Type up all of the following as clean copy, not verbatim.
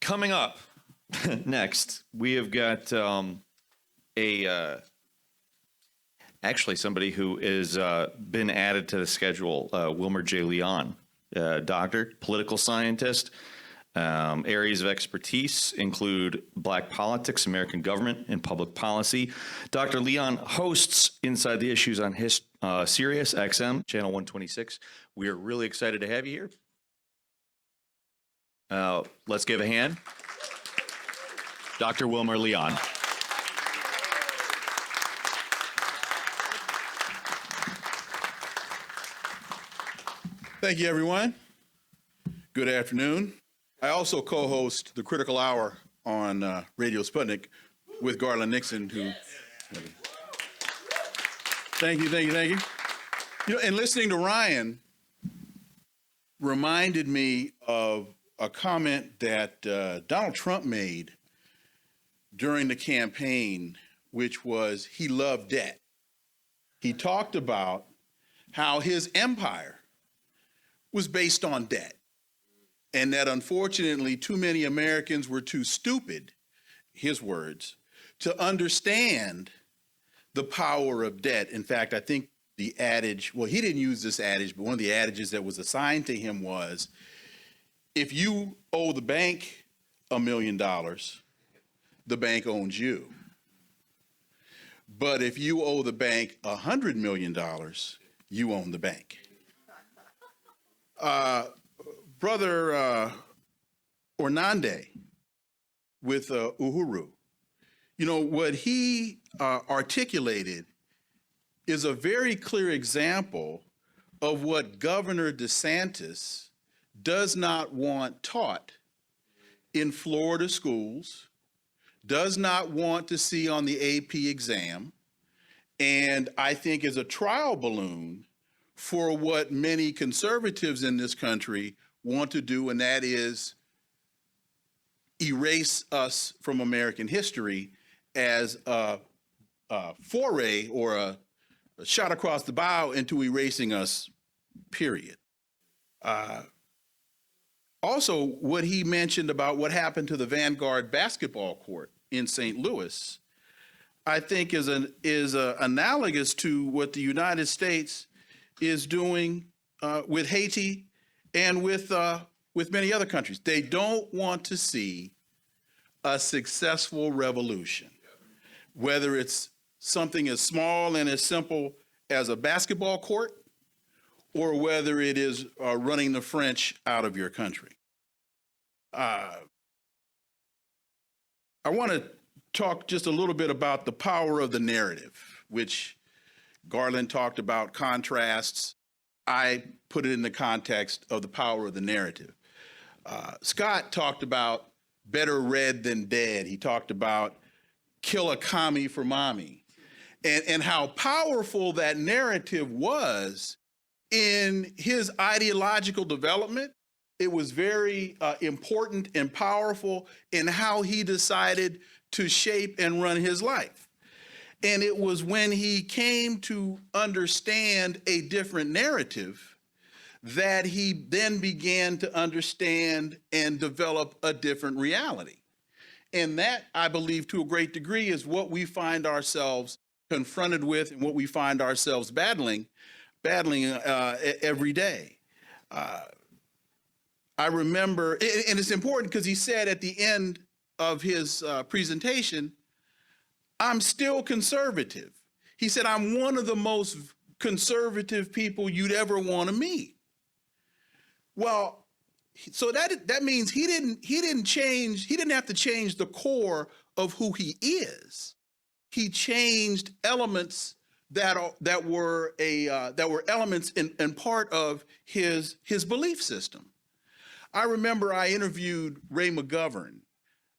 Coming up next, we have got actually somebody who is been added to the schedule, Wilmer J. Leon, doctor, political scientist. Areas of expertise include Black politics, American government, and public policy. Dr. Leon hosts Inside the Issues on Sirius XM, channel 126. We are really excited to have you here. Let's give a hand. Dr. Wilmer Leon. Thank you, everyone. Good afternoon. I also co-host the Critical Hour on Radio Sputnik with Garland Nixon, who... Thank you. You know, and listening to Ryan reminded me of a comment that Donald Trump made during the campaign, which was he loved debt. He talked about how his empire was based on debt, and that unfortunately too many Americans were too stupid, his words, to understand the power of debt. In fact, I think the adage, well, he didn't use this adage, but one of the adages that was assigned to him was, if you owe the bank $1 million, the bank owns you. But if you owe the bank $100 million, you own the bank. Brother Ornande with Uhuru, you know, what he articulated is a very clear example of what Governor DeSantis does not want taught in Florida schools, does not want to see on the AP exam, and I think is a trial balloon for what many conservatives in this country want to do, and that is erase us from American history as a foray or a shot across the bow into erasing us, period. Also, what he mentioned about what happened to the Vanguard basketball court in St. Louis, I think is analogous to what the United States is doing with Haiti and with many other countries. They don't want to see a successful revolution, whether it's something as small and as simple as a basketball court, or whether it is running the French out of your country. I want to talk just a little bit about the power of the narrative, which Garland talked about contrasts. I put it in the context of the power of the narrative. Scott talked about better read than dead. He talked about kill a commie for mommy, and how powerful that narrative was in his ideological development. It was very important and powerful in how he decided to shape and run his life. And it was when he came to understand a different narrative that he then began to understand and develop a different reality. And that, I believe, to a great degree, is what we find ourselves confronted with and what we find ourselves battling every day. I remember, and it's important because he said at the end of his presentation, I'm still conservative. He said, I'm one of the most conservative people you'd ever want to meet. Well, so that means he didn't have to change the core of who he is. He changed elements that were elements and part of his belief system. I remember I interviewed Ray McGovern.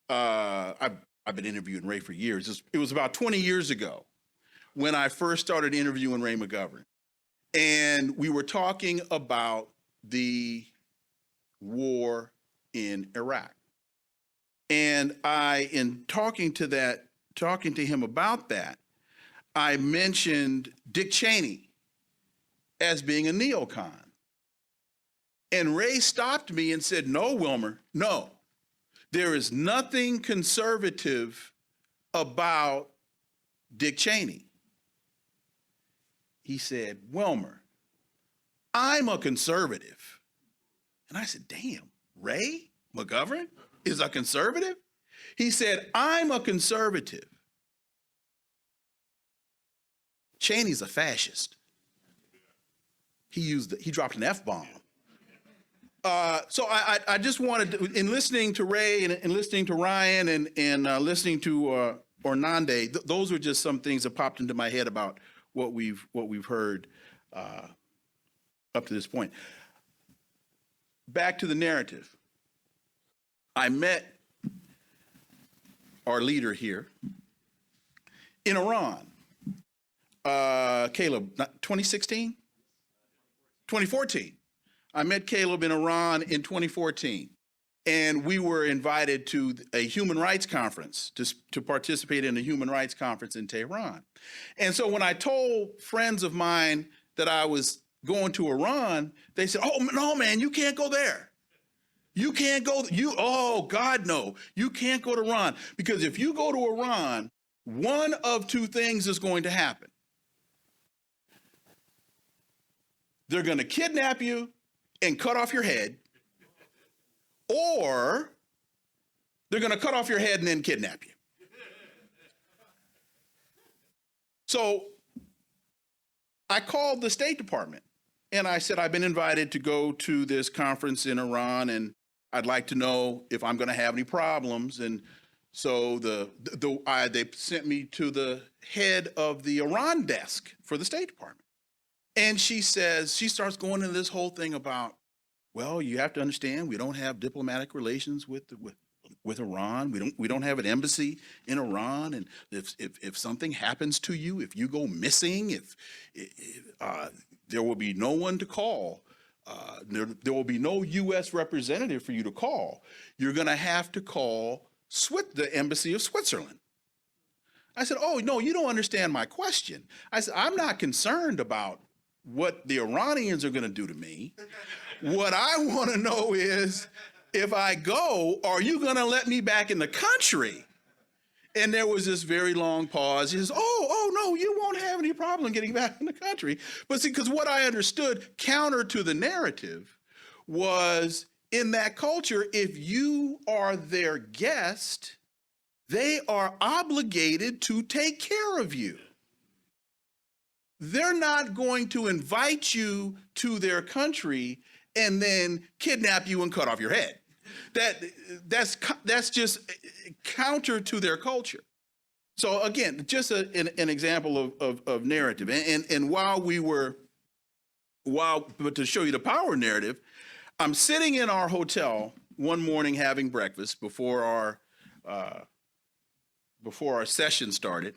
I've been interviewing Ray for years. It was about 20 years ago when I first started interviewing Ray McGovern. And we were talking about the war in Iraq. And in talking to him about that, I mentioned Dick Cheney as being a neocon. And Ray stopped me and said, no, Wilmer, no. There is nothing conservative about Dick Cheney. He said, Wilmer, I'm a conservative. And I said, damn, Ray McGovern is a conservative? He said, I'm a conservative. Cheney's a fascist. He dropped an F-bomb. So I just wanted to, in listening to Ray and listening to Ryan and listening to Ornande, those were just some things that popped into my head about what we've heard up to this point. Back to the narrative. I met our leader here in Iran. Caleb, 2016? 2014. I met Caleb in Iran in 2014, and we were invited to a human rights conference to participate in a human rights conference in Tehran. And so when I told friends of mine that I was going to Iran, they said, oh, no, man, you can't go there. You can't go, oh, God, no, you can't go to Iran. Because if you go to Iran, one of two things is going to happen. They're going to kidnap you and cut off your head, or they're going to cut off your head and then kidnap you. So I called the State Department and I said, I've been invited to go to this conference in Iran and I'd like to know if I'm going to have any problems. And so they sent me to the head of the Iran desk for the State Department. And she starts going into this whole thing about, well, you have to understand, we don't have diplomatic relations with Iran. We don't have an embassy in Iran. And if something happens to you, if you go missing, there will be no one to call. There will be no U.S. representative for you to call. You're going to have to call the embassy of Switzerland. I said, oh, no, you don't understand my question. I said, I'm not concerned about what the Iranians are going to do to me. What I want to know is, if I go, are you going to let me back in the country? And there was this very long pause. He says, oh, no, you won't have any problem getting back in the country. But see, because what I understood counter to the narrative was, in that culture, if you are their guest, they are obligated to take care of you. They're not going to invite you to their country and then kidnap you and cut off your head. That's just counter to their culture. So again, just an example of narrative. And but to show you the power narrative, I'm sitting in our hotel one morning having breakfast before our session started,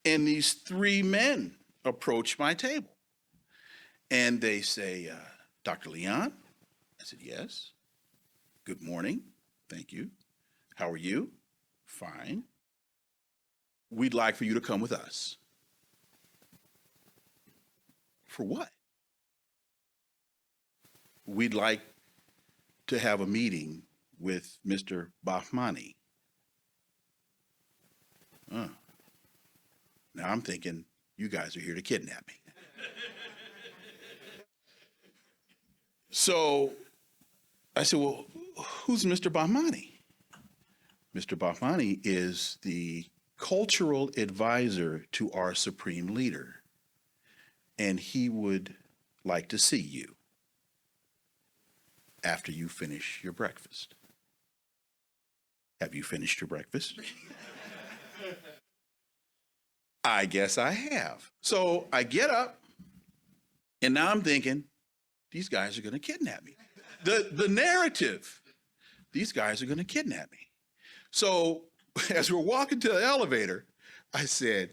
and these three men approach my table. And they say, Dr. Leon? I said, yes. Good morning. Thank you. How are you? Fine. We'd like for you to come with us. For what? We'd like to have a meeting with Mr. Bahmani. Now I'm thinking, you guys are here to kidnap me. So I said, well, who's Mr. Bahmani? Mr. Bahmani is the cultural advisor to our supreme leader, and he would like to see you after you finish your breakfast. Have you finished your breakfast? I guess I have. So I get up, and now I'm thinking, these guys are going to kidnap me. The narrative, these guys are going to kidnap me. So as we're walking to the elevator, I said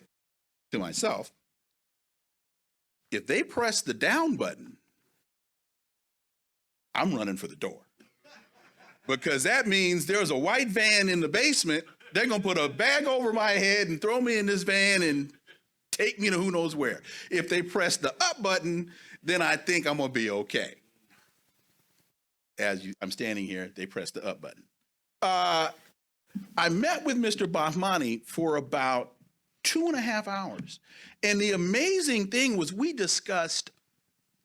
to myself, if they press the down button, I'm running for the door. Because that means there's a white van in the basement. They're going to put a bag over my head and throw me in this van and take me to who knows where. If they press the up button, then I think I'm going to be okay. I'm standing here, they press the up button. I met with Mr. Bahmani for about 2.5 hours. And the amazing thing was we discussed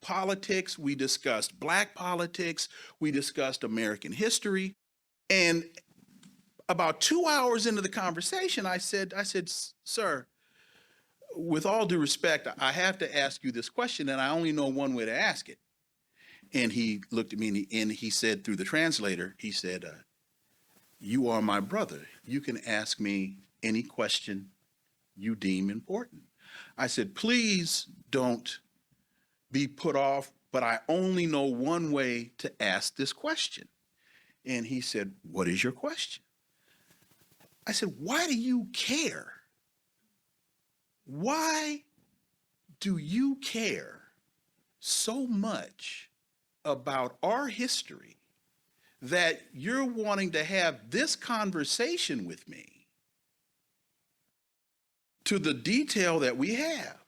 politics, we discussed Black politics, we discussed American history. And about 2 hours into the conversation, I said, sir, with all due respect, I have to ask you this question, and I only know one way to ask it. And he looked at me and he said, through the translator, he said, you are my brother. You can ask me any question you deem important. I said, please don't be put off, but I only know one way to ask this question. And he said, what is your question? I said, why do you care? Why do you care so much about our history that you're wanting to have this conversation with me to the detail that we have?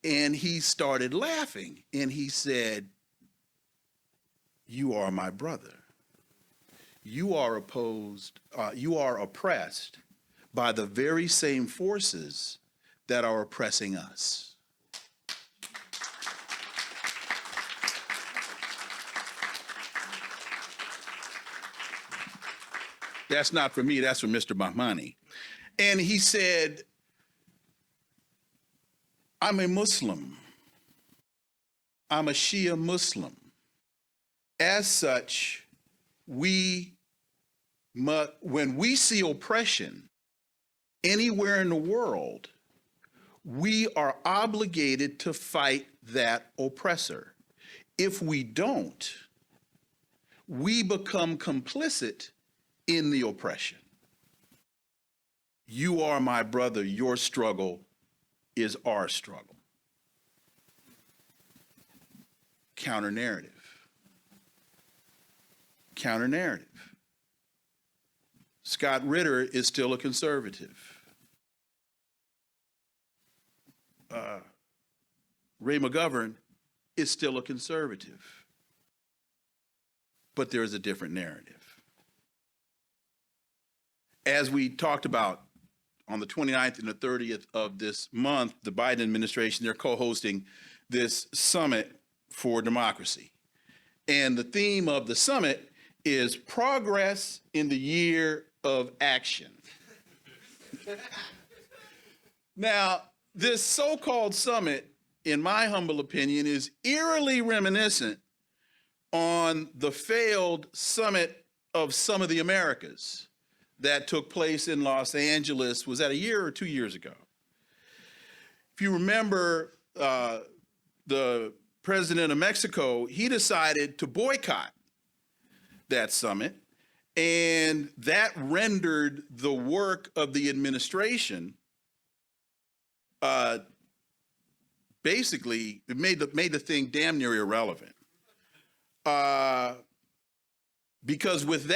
And he started laughing and he said, you are my brother. You are oppressed by the very same forces that are oppressing us. That's not for me, that's for Mr. Bahmani. And he said, I'm a Muslim. I'm a Shia Muslim. As such, when we see oppression anywhere in the world, we are obligated to fight that oppressor. If we don't, we become complicit in the oppression. You are my brother, your struggle is our struggle. Counter-narrative. Counter-narrative. Scott Ritter is still a conservative. Ray McGovern is still a conservative. But there is a different narrative. As we talked about on the 29th and the 30th of this month, the Biden administration, they're co-hosting this summit for democracy. And the theme of the summit is progress in the year of action. Now, this so-called summit, in my humble opinion, is eerily reminiscent on the failed summit of some of the Americas that took place in Los Angeles. Was that a year or 2 years ago? If you remember, the president of Mexico, he decided to boycott that summit, and that rendered the work of the administration basically, it made the thing damn near irrelevant. Because with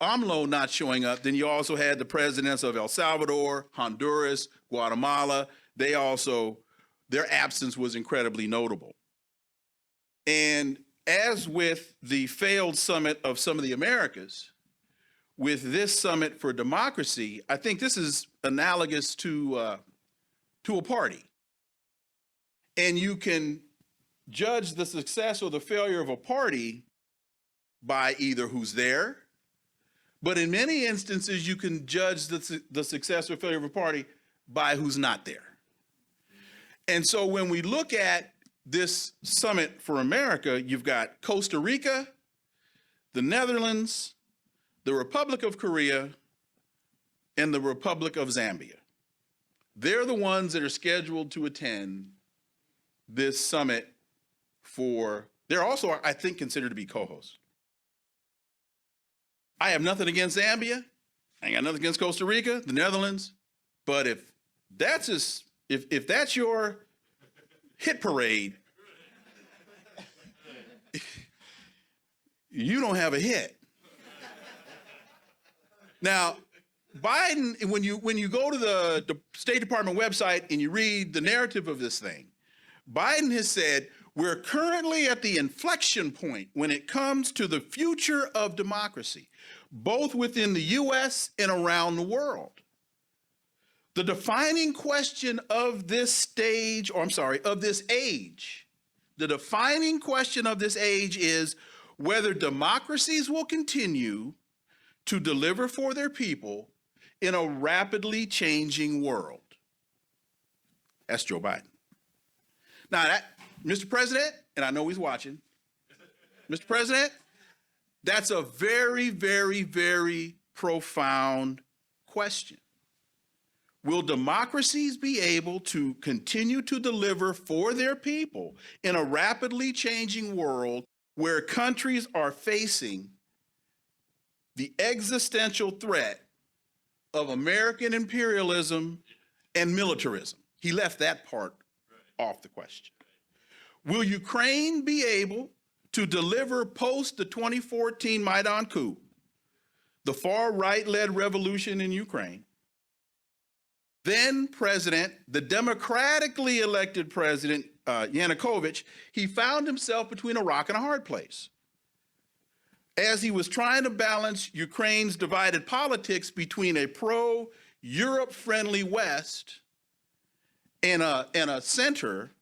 AMLO not showing up, then you also had the presidents of El Salvador, Honduras, Guatemala. Their absence was incredibly notable. And as with the failed summit of some of the Americas, with this summit for democracy, I think this is analogous to a party. And you can judge the success or the failure of a party by either who's there, but in many instances, you can judge the success or failure of a party by who's not there. And so when we look at this summit for America, you've got Costa Rica, the Netherlands, the Republic of Korea, and the Republic of Zambia. They're the ones that are scheduled to attend this summit they're also, I think, considered to be co-hosts. I have nothing against Zambia. I ain't got nothing against Costa Rica, the Netherlands. But if that's your hit parade, you don't have a hit. Now, Biden, when you go to the State Department website and you read the narrative of this thing, Biden has said, We're currently at the inflection point when it comes to the future of democracy, both within the US and around the world. The defining question of this age, the defining question of this age is whether democracies will continue to deliver for their people in a rapidly changing world. That's Joe Biden. Now, Mr. President, and I know he's watching, Mr. President, that's a very, very, very profound question. Will democracies be able to continue to deliver for their people in a rapidly changing world where countries are facing the existential threat of American imperialism and militarism? He left that part off the question. Will Ukraine be able to deliver post the 2014 Maidan coup, the far right-led revolution in Ukraine? Then President, the democratically elected President Yanukovych, he found himself between a rock and a hard place as he was trying to balance Ukraine's divided politics between a pro-Europe friendly West and a center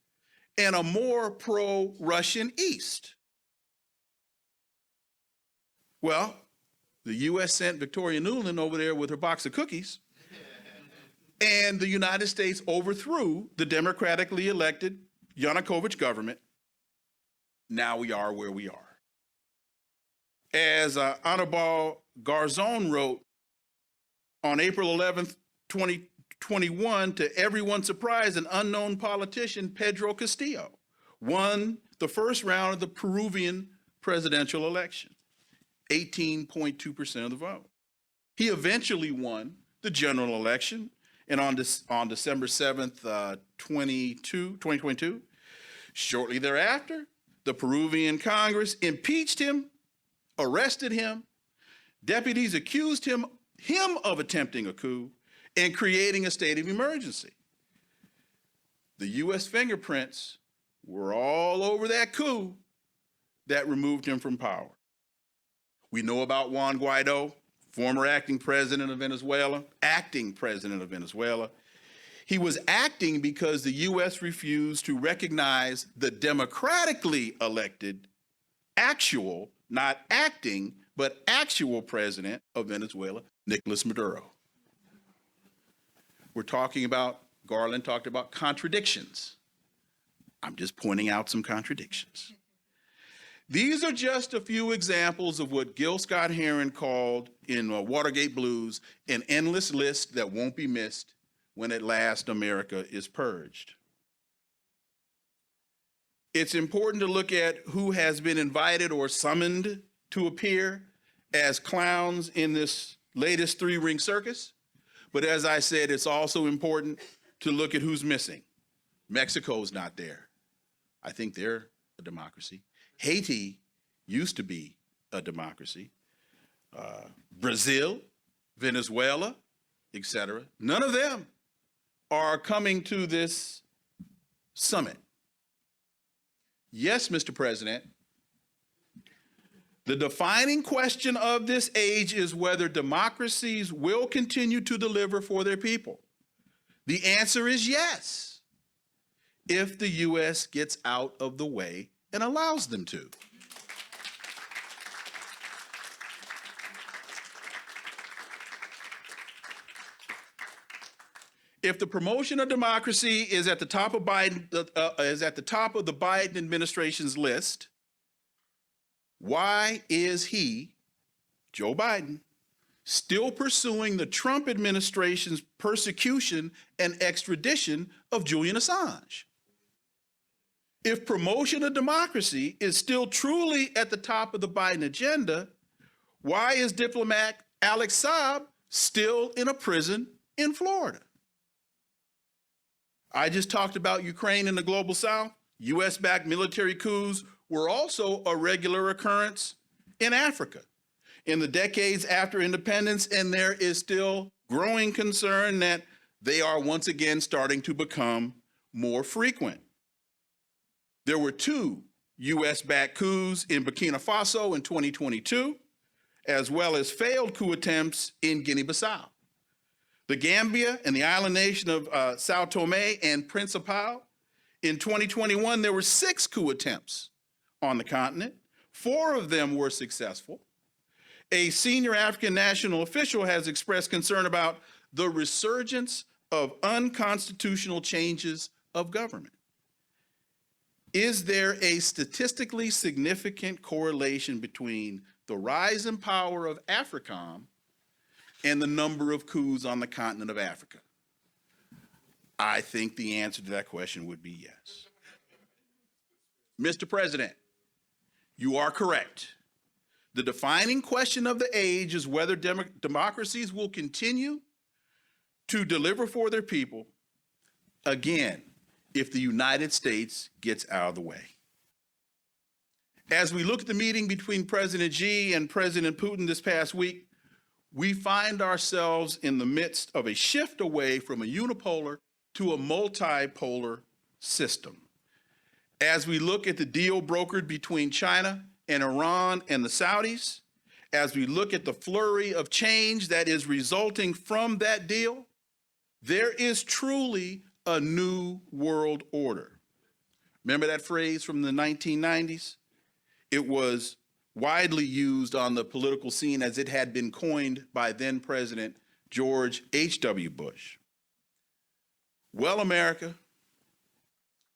and a more pro-Russian East. Well, the U.S. sent Victoria Nuland over there with her box of cookies, and the United States overthrew the democratically elected Yanukovych government. Now we are where we are. As Anibal Garzón wrote on April 11th, 2021, to everyone's surprise, an unknown politician, Pedro Castillo, won the first round of the Peruvian presidential election, 18.2% of the vote. He eventually won the general election, and on December 7th, 2022, shortly thereafter, the Peruvian Congress impeached him, arrested him. Deputies accused him of attempting a coup and creating a state of emergency. The U.S. fingerprints were all over that coup that removed him from power. We know about Juan Guaido, former acting president of Venezuela. He was acting because the U.S. refused to recognize the democratically elected, actual, not acting, but actual president of Venezuela, Nicolas Maduro. We're talking about, Garland talked about contradictions. I'm just pointing out some contradictions. These are just a few examples of what Gil Scott-Heron called in Watergate Blues, an endless list that won't be missed when at last America is purged. It's important to look at who has been invited or summoned to appear as clowns in this latest three-ring circus. But as I said, it's also important to look at who's missing. Mexico's not there. I think they're a democracy. Haiti used to be a democracy. Brazil, Venezuela, etc. None of them are coming to this summit. Yes, Mr. President, the defining question of this age is whether democracies will continue to deliver for their people. The answer is yes, if the U.S. gets out of the way and allows them to. If the promotion of democracy is at the top of the Biden administration's list, why is he, Joe Biden, still pursuing the Trump administration's persecution and extradition of Julian Assange? If promotion of democracy is still truly at the top of the Biden agenda, why is diplomat Alex Saab still in a prison in Florida? I just talked about Ukraine and the global South. U.S.-backed military coups were also a regular occurrence in Africa in the decades after independence, and there is still growing concern that they are once again starting to become more frequent. There were 2 U.S.-backed coups in Burkina Faso in 2022, as well as failed coup attempts in Guinea-Bissau. The Gambia and the island nation of Sao Tome and Principe. In 2021, there were 6 coup attempts on the continent. 4 of them were successful. A senior African national official has expressed concern about the resurgence of unconstitutional changes of government. Is there a statistically significant correlation between the rise in power of AFRICOM and the number of coups on the continent of Africa? I think the answer to that question would be yes. Mr. President, you are correct. The defining question of the age is whether democracies will continue to deliver for their people, again, if the United States gets out of the way. As we look at the meeting between President Xi and President Putin this past week, we find ourselves in the midst of a shift away from a unipolar to a multipolar system. As we look at the deal brokered between China and Iran and the Saudis, as we look at the flurry of change that is resulting from that deal, there is truly a new world order. Remember that phrase from the 1990s? It was widely used on the political scene as it had been coined by then President George H.W. Bush. Well, America,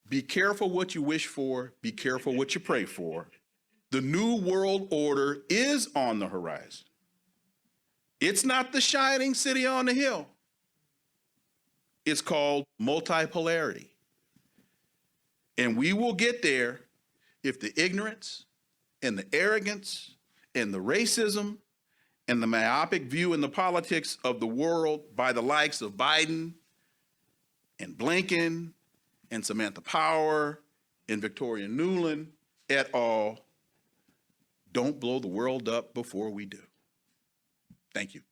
be careful what you wish for, be careful what you pray for. The new world order is on the horizon. It's not the shining city on the hill. It's called multipolarity. And we will get there if the ignorance and the arrogance and the racism and the myopic view in the politics of the world by the likes of Biden and Blinken and Samantha Power and Victoria Nuland et al. Don't blow the world up before we do. Thank you.